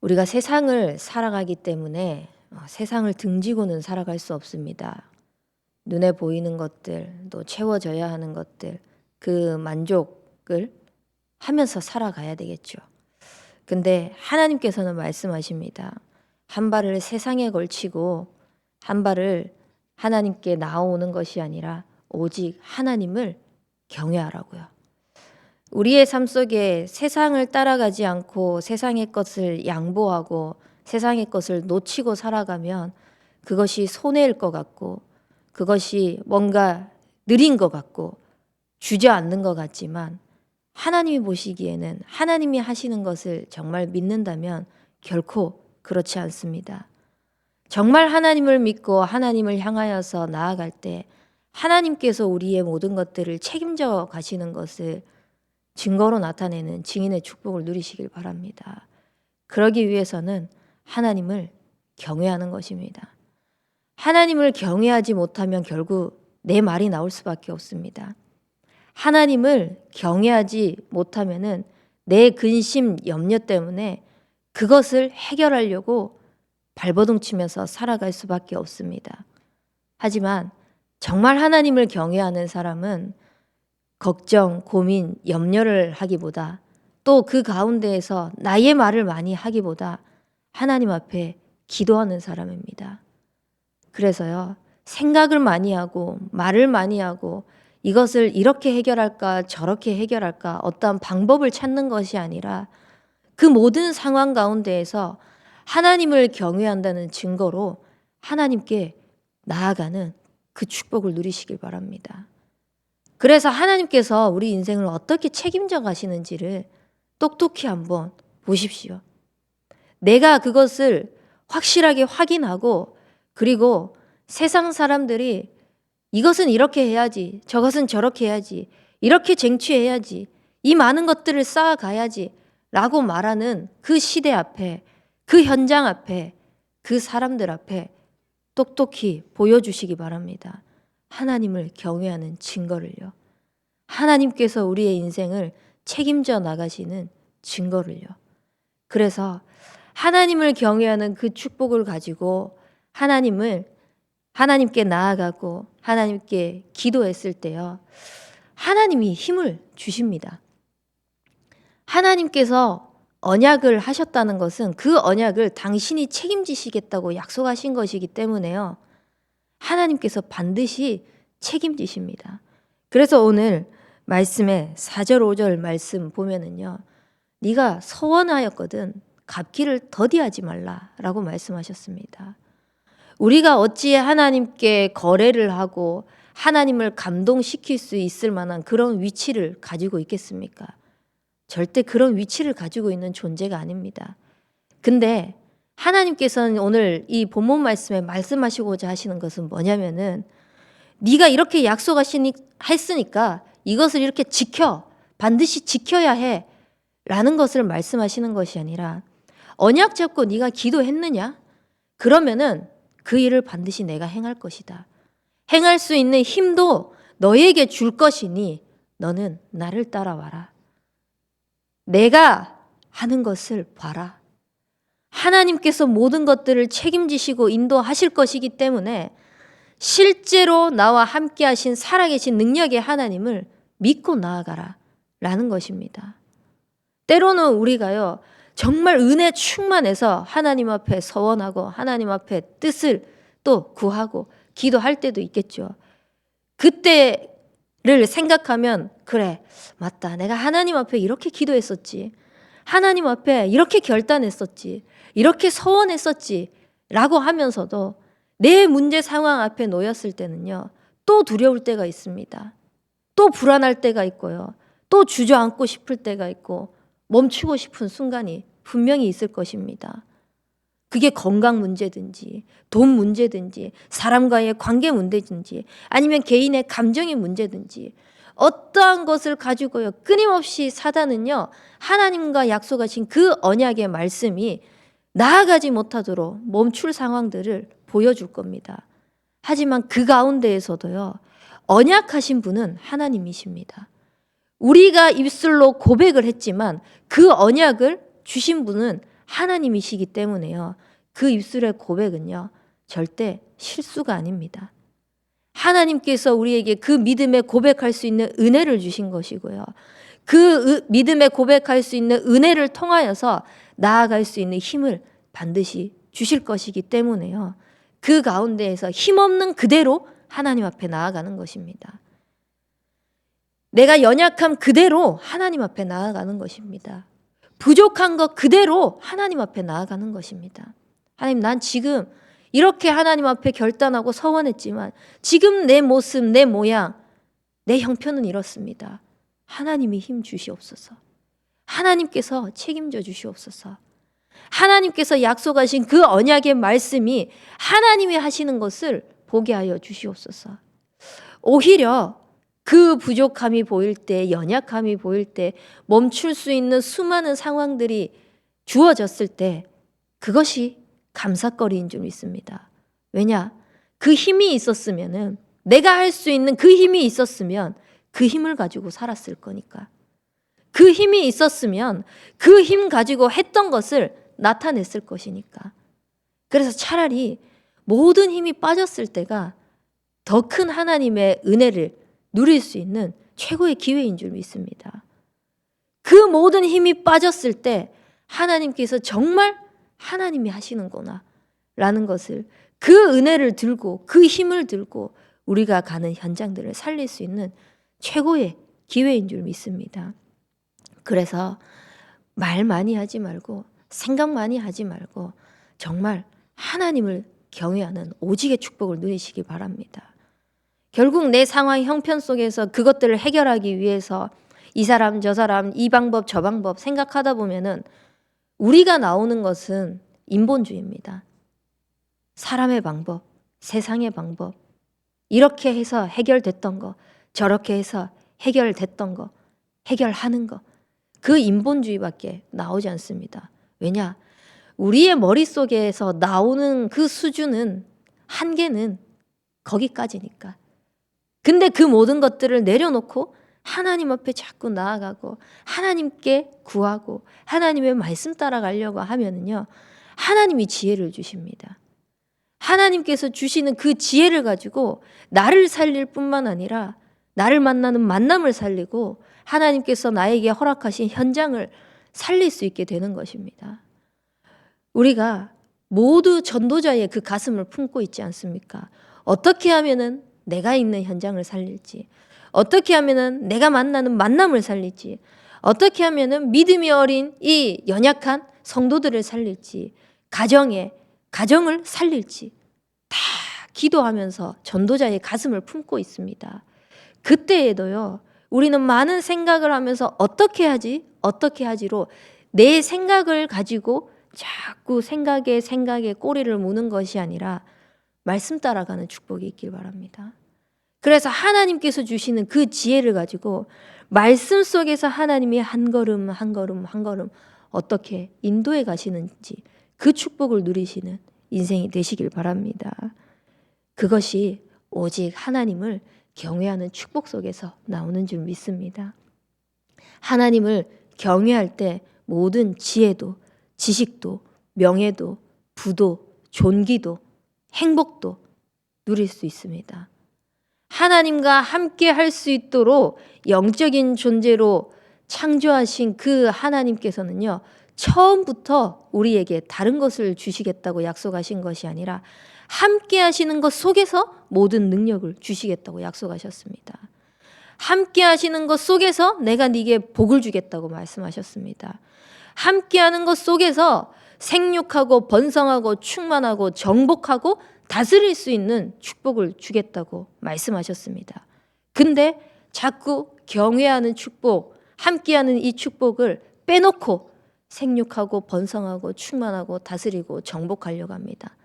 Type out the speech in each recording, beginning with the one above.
우리가 세상을 살아가기 때문에 세상을 등지고는 살아갈 수 없습니다. 눈에 보이는 것들, 또 채워져야 하는 것들, 그 만족을 하면서 살아가야 되겠죠. 근데 하나님께서는 말씀하십니다. 한 발을 세상에 걸치고 한 발을 하나님께 나아오는 것이 아니라 오직 하나님을 경외하라고요. 우리의 삶 속에 세상을 따라가지 않고 세상의 것을 양보하고 세상의 것을 놓치고 살아가면 그것이 손해일 것 같고 그것이 뭔가 느린 것 같고 주저앉는 것 같지만 하나님이 보시기에는 하나님이 하시는 것을 정말 믿는다면 결코 그렇지 않습니다. 정말 하나님을 믿고 하나님을 향하여서 나아갈 때 하나님께서 우리의 모든 것들을 책임져 가시는 것을 증거로 나타내는 증인의 축복을 누리시길 바랍니다. 그러기 위해서는 하나님을 경외하는 것입니다. 하나님을 경외하지 못하면 결국 내 말이 나올 수밖에 없습니다. 하나님을 경외하지 못하면은 내 근심, 염려 때문에 그것을 해결하려고 발버둥 치면서 살아갈 수밖에 없습니다. 하지만 정말 하나님을 경외하는 사람은 걱정, 고민, 염려를 하기보다 또 그 가운데에서 나의 말을 많이 하기보다 하나님 앞에 기도하는 사람입니다. 그래서요, 생각을 많이 하고 말을 많이 하고 이것을 이렇게 해결할까 저렇게 해결할까 어떠한 방법을 찾는 것이 아니라 그 모든 상황 가운데에서 하나님을 경외한다는 증거로 하나님께 나아가는 그 축복을 누리시길 바랍니다. 그래서 하나님께서 우리 인생을 어떻게 책임져 가시는지를 똑똑히 한번 보십시오. 내가 그것을 확실하게 확인하고 그리고 세상 사람들이 이것은 이렇게 해야지, 저것은 저렇게 해야지, 이렇게 쟁취해야지, 이 많은 것들을 쌓아가야지 라고 말하는 그 시대 앞에, 그 현장 앞에, 그 사람들 앞에 똑똑히 보여주시기 바랍니다. 하나님을 경외하는 증거를요. 하나님께서 우리의 인생을 책임져 나가시는 증거를요. 그래서 하나님을 경외하는 그 축복을 가지고 하나님께 나아가고 하나님께 기도했을 때요. 하나님이 힘을 주십니다. 하나님께서 언약을 하셨다는 것은 그 언약을 당신이 책임지시겠다고 약속하신 것이기 때문에요. 하나님께서 반드시 책임지십니다. 그래서 오늘 말씀에 4절 5절 말씀 보면은요. 네가 서원하였거든 갚기를 더디하지 말라라고 말씀하셨습니다. 우리가 어찌 하나님께 거래를 하고 하나님을 감동시킬 수 있을 만한 그런 위치를 가지고 있겠습니까? 절대 그런 위치를 가지고 있는 존재가 아닙니다. 근데 하나님께서는 오늘 이 본문 말씀에 말씀하시고자 하시는 것은 뭐냐면은 네가 이렇게 했으니까 이것을 이렇게 반드시 지켜야 해 라는 것을 말씀하시는 것이 아니라 언약 잡고 네가 기도했느냐? 그러면은 그 일을 반드시 내가 행할 것이다. 행할 수 있는 힘도 너에게 줄 것이니 너는 나를 따라와라. 내가 하는 것을 봐라. 하나님께서 모든 것들을 책임지시고 인도하실 것이기 때문에 실제로 나와 함께 하신 살아계신 능력의 하나님을 믿고 나아가라 라는 것입니다. 때로는 우리가요 정말 은혜 충만해서 하나님 앞에 서원하고 하나님 앞에 뜻을 또 구하고 기도할 때도 있겠죠. 그때를 생각하면 그래 맞다 내가 하나님 앞에 이렇게 기도했었지, 하나님 앞에 이렇게 결단했었지, 이렇게 서원했었지 라고 하면서도 내 문제 상황 앞에 놓였을 때는요 또 두려울 때가 있습니다. 또 불안할 때가 있고요. 또 주저앉고 싶을 때가 있고 멈추고 싶은 순간이 분명히 있을 것입니다. 그게 건강 문제든지 돈 문제든지 사람과의 관계 문제든지 아니면 개인의 감정의 문제든지 어떠한 것을 가지고요 끊임없이 사단은요 하나님과 약속하신 그 언약의 말씀이 나아가지 못하도록 멈출 상황들을 보여줄 겁니다. 하지만 그 가운데에서도요 언약하신 분은 하나님이십니다. 우리가 입술로 고백을 했지만 그 언약을 주신 분은 하나님이시기 때문에요. 그 입술의 고백은요, 절대 실수가 아닙니다. 하나님께서 우리에게 그 믿음에 고백할 수 있는 은혜를 주신 것이고요. 그 믿음에 고백할 수 있는 은혜를 통하여서 나아갈 수 있는 힘을 반드시 주실 것이기 때문에요. 그 가운데에서 힘없는 그대로 하나님 앞에 나아가는 것입니다. 내가 연약함 그대로 하나님 앞에 나아가는 것입니다. 부족한 것 그대로 하나님 앞에 나아가는 것입니다. 하나님, 난 지금 이렇게 하나님 앞에 결단하고 서원했지만 지금 내 모습, 내 모양, 내 형편은 이렇습니다. 하나님이 힘 주시옵소서. 하나님께서 책임져 주시옵소서. 하나님께서 약속하신 그 언약의 말씀이 하나님이 하시는 것을 보게 하여 주시옵소서. 오히려 그 부족함이 보일 때, 연약함이 보일 때, 멈출 수 있는 수많은 상황들이 주어졌을 때 그것이 감사거리인 줄 믿습니다. 왜냐? 그 힘이 있었으면은, 내가 할 수 있는 그 힘이 있었으면 그 힘을 가지고 살았을 거니까. 그 힘이 있었으면 그 힘 가지고 했던 것을 나타냈을 것이니까. 그래서 차라리 모든 힘이 빠졌을 때가 더 큰 하나님의 은혜를 누릴 수 있는 최고의 기회인 줄 믿습니다. 그 모든 힘이 빠졌을 때 하나님께서 정말 하나님이 하시는구나 라는 것을, 그 은혜를 들고 그 힘을 들고 우리가 가는 현장들을 살릴 수 있는 최고의 기회인 줄 믿습니다. 그래서 말 많이 하지 말고 생각 많이 하지 말고 정말 하나님을 경외하는 오직의 축복을 누리시기 바랍니다. 결국 내 상황 형편 속에서 그것들을 해결하기 위해서 이 사람 저 사람 이 방법 저 방법 생각하다 보면은 우리가 나오는 것은 인본주의입니다. 사람의 방법, 세상의 방법, 이렇게 해서 해결됐던 거, 저렇게 해서 해결됐던 거, 해결하는 거, 그 인본주의밖에 나오지 않습니다. 왜냐? 우리의 머릿속에서 나오는 그 수준은, 한계는 거기까지니까. 근데 그 모든 것들을 내려놓고 하나님 앞에 자꾸 나아가고 하나님께 구하고 하나님의 말씀 따라가려고 하면은요, 하나님이 지혜를 주십니다. 하나님께서 주시는 그 지혜를 가지고 나를 살릴 뿐만 아니라 나를 만나는 만남을 살리고 하나님께서 나에게 허락하신 현장을 살릴 수 있게 되는 것입니다. 우리가 모두 전도자의 그 가슴을 품고 있지 않습니까? 어떻게 하면은 내가 있는 현장을 살릴지, 어떻게 하면은 내가 만나는 만남을 살릴지, 어떻게 하면은 믿음이 어린 이 연약한 성도들을 살릴지, 가정을 살릴지 다 기도하면서 전도자의 가슴을 품고 있습니다. 그때에도요, 우리는 많은 생각을 하면서 어떻게 하지로 내 생각을 가지고 자꾸 생각에 꼬리를 무는 것이 아니라 말씀 따라가는 축복이 있길 바랍니다. 그래서 하나님께서 주시는 그 지혜를 가지고 말씀 속에서 하나님이 한 걸음 한 걸음 한 걸음 어떻게 인도해 가시는지 그 축복을 누리시는 인생이 되시길 바랍니다. 그것이 오직 하나님을 경외하는 축복 속에서 나오는 줄 믿습니다. 하나님을 경외할 때 모든 지혜도, 지식도, 명예도, 부도, 존귀도, 행복도 누릴 수 있습니다. 하나님과 함께 할 수 있도록 영적인 존재로 창조하신 그 하나님께서는요, 처음부터 우리에게 다른 것을 주시겠다고 약속하신 것이 아니라 함께 하시는 것 속에서 모든 능력을 주시겠다고 약속하셨습니다. 함께 하시는 것 속에서 내가 네게 복을 주겠다고 말씀하셨습니다. 함께 하는 것 속에서 생육하고 번성하고 충만하고 정복하고 다스릴 수 있는 축복을 주겠다고 말씀하셨습니다. 근데 자꾸 경외하는 축복, 함께하는 이 축복을 빼놓고 생육하고 번성하고 충만하고 다스리고 정복하려고 합니다.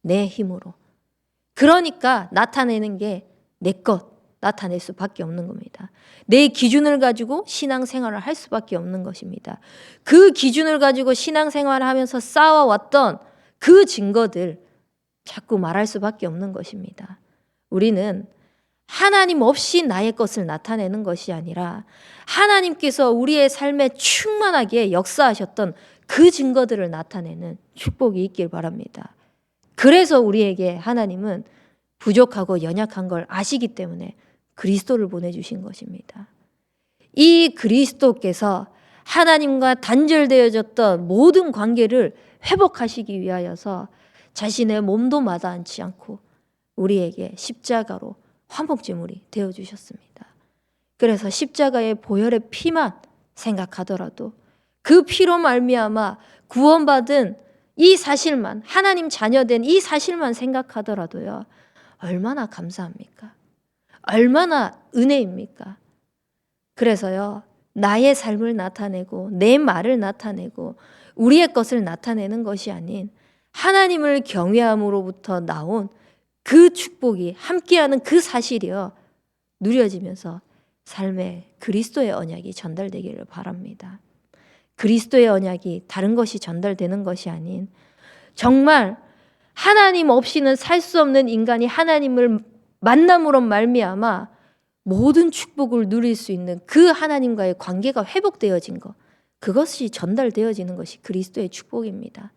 내 힘으로. 그러니까 나타내는 게 내 것 나타낼 수밖에 없는 겁니다. 내 기준을 가지고 신앙생활을 할 수밖에 없는 것입니다. 그 기준을 가지고 신앙생활을 하면서 쌓아왔던 그 증거들 자꾸 말할 수밖에 없는 것입니다. 우리는 하나님 없이 나의 것을 나타내는 것이 아니라 하나님께서 우리의 삶에 충만하게 역사하셨던 그 증거들을 나타내는 축복이 있길 바랍니다. 그래서 우리에게 하나님은 부족하고 연약한 걸 아시기 때문에 그리스도를 보내주신 것입니다. 이 그리스도께서 하나님과 단절되어졌던 모든 관계를 회복하시기 위하여서 자신의 몸도 마다하지 않고 우리에게 십자가로 화목제물이 되어주셨습니다. 그래서 십자가의 보혈의 피만 생각하더라도 그 피로 말미암아 구원받은 이 사실만, 하나님 자녀된 이 사실만 생각하더라도요, 얼마나 감사합니까? 얼마나 은혜입니까? 그래서요, 나의 삶을 나타내고 내 말을 나타내고 우리의 것을 나타내는 것이 아닌 하나님을 경외함으로부터 나온 그 축복이, 함께하는 그 사실이요, 누려지면서 삶에 그리스도의 언약이 전달되기를 바랍니다. 그리스도의 언약이 다른 것이 전달되는 것이 아닌 정말 하나님 없이는 살 수 없는 인간이 하나님을 만남으로 말미암아 모든 축복을 누릴 수 있는 그 하나님과의 관계가 회복되어진 것, 그것이 전달되어지는 것이 그리스도의 축복입니다.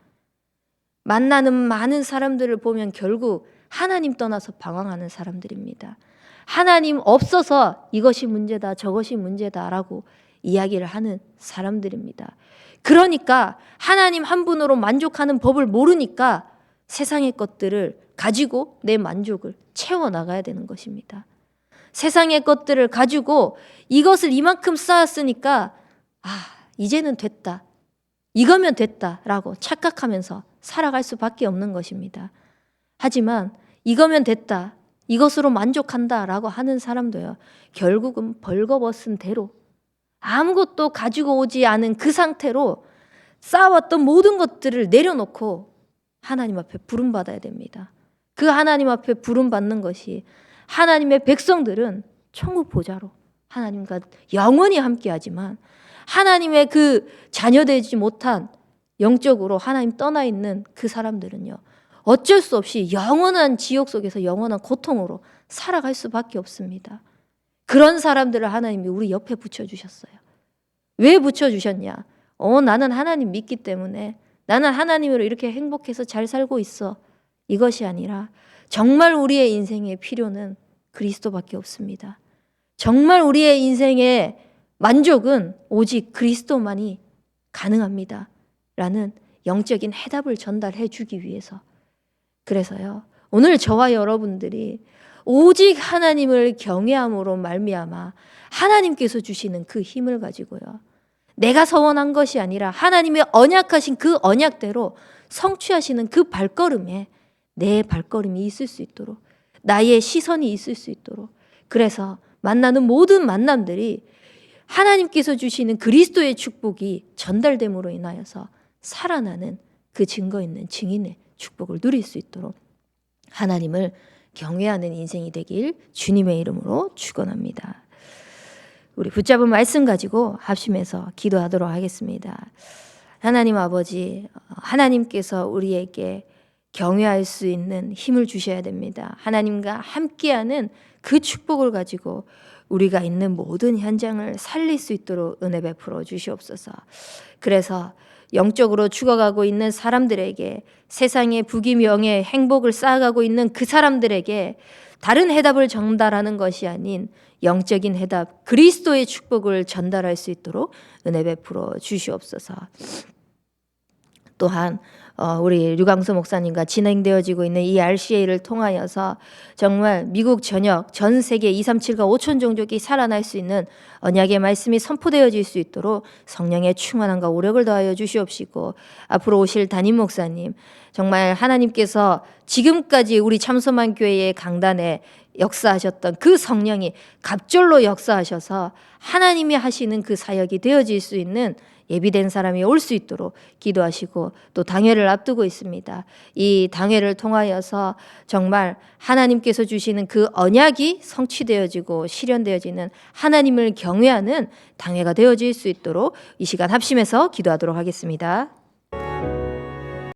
만나는 많은 사람들을 보면 결국 하나님 떠나서 방황하는 사람들입니다. 하나님 없어서 이것이 문제다, 저것이 문제다라고 이야기를 하는 사람들입니다. 그러니까 하나님 한 분으로 만족하는 법을 모르니까 세상의 것들을 가지고 내 만족을 채워나가야 되는 것입니다. 세상의 것들을 가지고 이것을 이만큼 쌓았으니까 이제는 됐다, 이거면 됐다라고 착각하면서 살아갈 수밖에 없는 것입니다. 하지만 이거면 됐다, 이것으로 만족한다라고 하는 사람도요, 결국은 벌거벗은 대로 아무것도 가지고 오지 않은 그 상태로 쌓아왔던 모든 것들을 내려놓고 하나님 앞에 부름받아야 됩니다. 그 하나님 앞에 부름받는 것이 하나님의 백성들은 천국 보좌로 하나님과 영원히 함께하지만 하나님의 그 자녀되지 못한 영적으로 하나님 떠나 있는 그 사람들은요, 어쩔 수 없이 영원한 지옥 속에서 영원한 고통으로 살아갈 수밖에 없습니다. 그런 사람들을 하나님이 우리 옆에 붙여주셨어요. 왜 붙여주셨냐? 나는 하나님 믿기 때문에, 나는 하나님으로 이렇게 행복해서 잘 살고 있어, 이것이 아니라 정말 우리의 인생의 필요는 그리스도밖에 없습니다. 정말 우리의 인생의 만족은 오직 그리스도만이 가능합니다 라는 영적인 해답을 전달해 주기 위해서. 그래서요, 오늘 저와 여러분들이 오직 하나님을 경외함으로 말미암아 하나님께서 주시는 그 힘을 가지고요, 내가 서원한 것이 아니라 하나님의 언약하신 그 언약대로 성취하시는 그 발걸음에 내 발걸음이 있을 수 있도록, 나의 시선이 있을 수 있도록, 그래서 만나는 모든 만남들이 하나님께서 주시는 그리스도의 축복이 전달됨으로 인하여서 살아나는 그 증거 있는 증인의 축복을 누릴 수 있도록 하나님을 경외하는 인생이 되길 주님의 이름으로 축원합니다. 우리 붙잡은 말씀 가지고 합심해서 기도하도록 하겠습니다. 하나님 아버지, 하나님께서 우리에게 경외할 수 있는 힘을 주셔야 됩니다. 하나님과 함께하는 그 축복을 가지고 우리가 있는 모든 현장을 살릴 수 있도록 은혜 베풀어 주시옵소서. 그래서 영적으로 죽어가고 있는 사람들에게, 세상의 부귀명예 행복을 쌓아가고 있는 그 사람들에게 다른 해답을 전달하는 것이 아닌 영적인 해답, 그리스도의 축복을 전달할 수 있도록 은혜 베풀어 주시옵소서. 또한 우리 류광수 목사님과 진행되어지고 있는 이 RCA를 통하여서 정말 미국 전역 전 세계 237가 5천 종족이 살아날 수 있는 언약의 말씀이 선포되어질 수 있도록 성령의 충만함과 오력을 더하여 주시옵시고, 앞으로 오실 담임 목사님, 정말 하나님께서 지금까지 우리 참소만 교회의 강단에 역사하셨던 그 성령이 갑절로 역사하셔서 하나님이 하시는 그 사역이 되어질 수 있는 예비된 사람이 올 수 있도록 기도하시고, 또 당회를 앞두고 있습니다. 이 당회를 통하여서 정말 하나님께서 주시는 그 언약이 성취되어지고 실현되어지는 하나님을 경외하는 당회가 되어질 수 있도록 이 시간 합심해서 기도하도록 하겠습니다.